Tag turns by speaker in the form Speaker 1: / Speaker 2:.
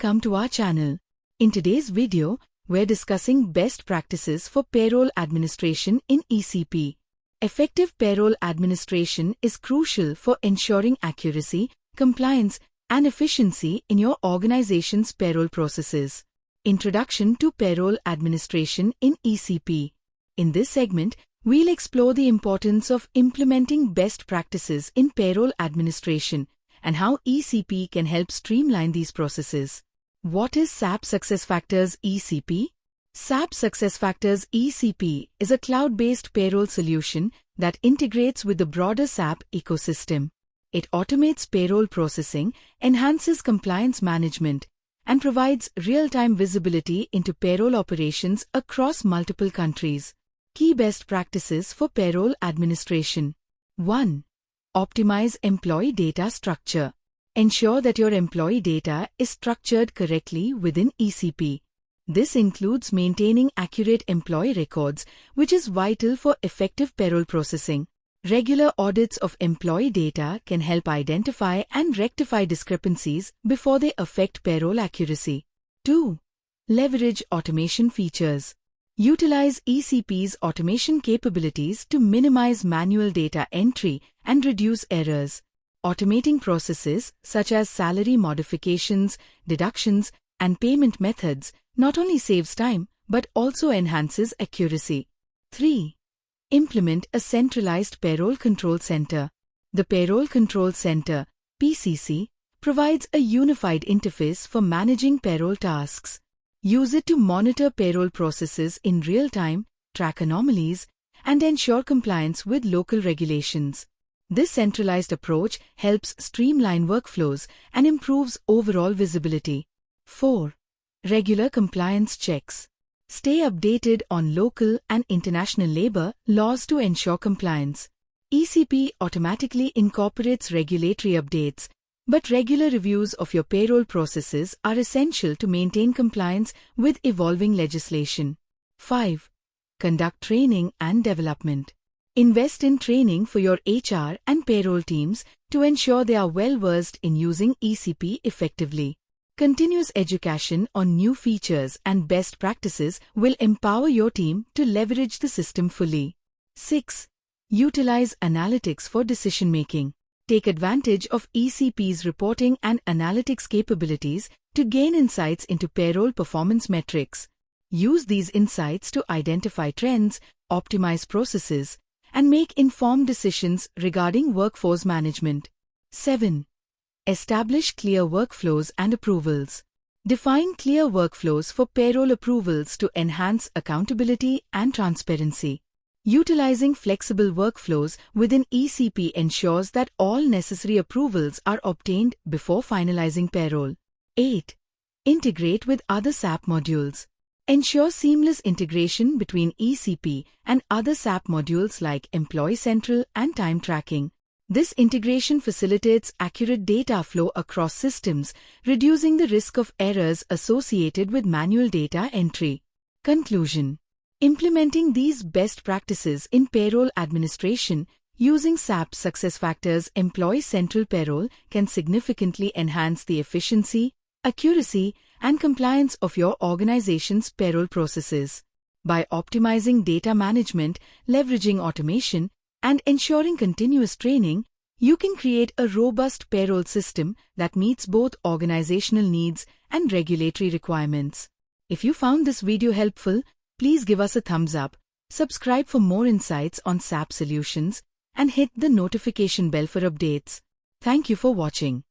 Speaker 1: welcome to our channel. In today's video, we're discussing best practices for payroll administration in ECP. Effective payroll administration is crucial for ensuring accuracy, compliance, and efficiency in your organization's payroll processes. Introduction to Payroll Administration in ECP. In this segment, we'll explore the importance of implementing best practices in payroll administration and how ECP can help streamline these processes. What is SAP SuccessFactors ECP? SAP SuccessFactors ECP is a cloud-based payroll solution that integrates with the broader SAP ecosystem. It automates payroll processing, enhances compliance management, and provides real-time visibility into payroll operations across multiple countries. Key best practices for payroll administration. 1. Optimize employee data structure. Ensure that your employee data is structured correctly within ECP. This includes maintaining accurate employee records, which is vital for effective payroll processing. Regular audits of employee data can help identify and rectify discrepancies before they affect payroll accuracy. 2. Leverage automation features. Utilize ECP's automation capabilities to minimize manual data entry and reduce errors. Automating processes such as salary modifications, deductions, and payment methods not only saves time but also enhances accuracy. 3. Implement a centralized payroll control center. The Payroll Control Center (PCC) provides a unified interface for managing payroll tasks. Use it to monitor payroll processes in real time, track anomalies, and ensure compliance with local regulations. This centralized approach helps streamline workflows and improves overall visibility. 4. Regular compliance checks. Stay updated on local and international labor laws to ensure compliance. ECP automatically incorporates regulatory updates, but regular reviews of your payroll processes are essential to maintain compliance with evolving legislation. 5. Conduct training and development. Invest in training for your HR and payroll teams to ensure they are well-versed in using ECP effectively. Continuous education on new features and best practices will empower your team to leverage the system fully. 6. Utilize analytics for decision-making. Take advantage of ECP's reporting and analytics capabilities to gain insights into payroll performance metrics. Use these insights to identify trends, optimize processes, and make informed decisions regarding workforce management. 7. Establish clear workflows and approvals. Define clear workflows for payroll approvals to enhance accountability and transparency. Utilizing flexible workflows within ECP ensures that all necessary approvals are obtained before finalizing payroll. 8. Integrate with other SAP modules. Ensure seamless integration between ECP and other SAP modules like Employee Central and Time Tracking. This integration facilitates accurate data flow across systems, reducing the risk of errors associated with manual data entry. Conclusion. Implementing these best practices in payroll administration using SAP SuccessFactors Employee Central Payroll can significantly enhance the efficiency, accuracy, and compliance of your organization's payroll processes. By optimizing data management, leveraging automation, and ensuring continuous training, you can create a robust payroll system that meets both organizational needs and regulatory requirements. If you found this video helpful, please give us a thumbs up, subscribe for more insights on SAP solutions, and hit the notification bell for updates. Thank you for watching.